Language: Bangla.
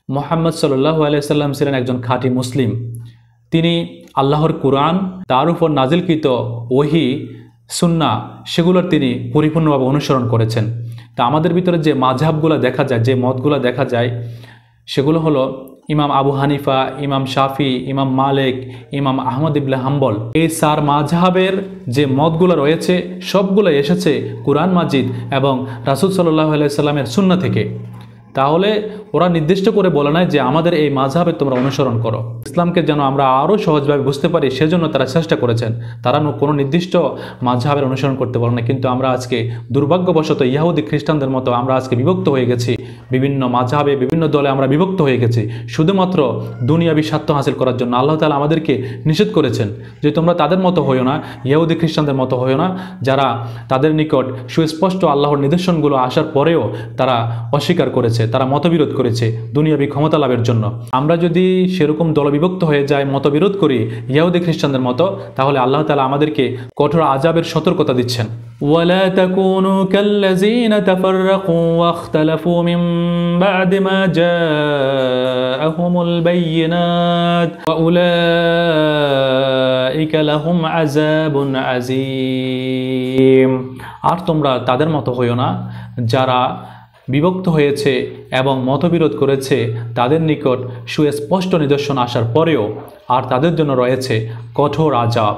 মুহাম্মদ সাল্লাল্লাহু আলাইহি সাল্লাম ছিলেন একজন খাঁটি মুসলিম। তিনি আল্লাহর কুরআন, তার উপর নাজিলকৃত ওহী, সুন্নাহ সেগুলোর তিনি পরিপূর্ণভাবে অনুসরণ করেছেন। তা আমাদের ভিতরে যে মাযহাবগুলো দেখা যায়, যে মতগুলো দেখা যায়, সেগুলো হলো ইমাম আবু হানিফা, ইমাম শাফি, ইমাম মালিক, ইমাম আহমদ ইবনে হাম্বল। এই চার মাযহাবের যে মতগুলো রয়েছে সবগুলো এসেছে কুরআন মাজিদ এবং রাসূল সাল্লাল্লাহু আলাইহি সাল্লামের সুন্নাহ থেকে। তাহলে ওরা নির্দিষ্ট করে বলে নাই যে আমাদের এই মাযহাবে তোমরা অনুসরণ করো। ইসলামকে যেন আমরা আরও সহজভাবে বুঝতে পারি সেজন্য তারা চেষ্টা করেছেন। তারা কোনো নির্দিষ্ট মাযহাবের অনুসরণ করতে বলে না। কিন্তু আমরা আজকে দুর্ভাগ্যবশত ইহুদি খ্রিস্টানদের মতো আমরা আজকে বিভক্ত হয়ে গেছি, বিভিন্ন মাযহাবে বিভিন্ন দলে আমরা বিভক্ত হয়ে গেছি শুধুমাত্র দুনিয়াবি স্বার্থ হাসিল করার জন্য। আল্লাহ তাআলা আমাদেরকে নিষেধ করেছেন যে তোমরা তাদের মতো হইও না, ইহুদি খ্রিস্টানদের মতো হইও না, যারা তাদের নিকট সুস্পষ্ট আল্লাহর নিদর্শনগুলো আসার পরেও তারা অস্বীকার করেছে, তারা মতবিরোধ করেছে দুনিয়াবি ক্ষমতা লাভের জন্য। আমরা যদি সেরকম দলবিভক্ত হয়ে যাই, মতবিরোধ করি ইহুদি খ্রিস্টানদের মতো, তাহলে আল্লাহ তাআলা আমাদেরকে কঠোর আযাবের সতর্কতা দিচ্ছেন। ولا تكونوا كالذين تفرقوا واختلفوا من بعد ما جاءهم البينات وأولئك لهم عذاب عظيم। আর তোমরা তাদের মতো হইও না যারা বিভক্ত হয়েছে এবং মতবিরোধ করেছে তাদের নিকট সুস্পষ্ট নিদর্শন আসার পরেও, আর তাদের জন্য রয়েছে কঠোর আযাব।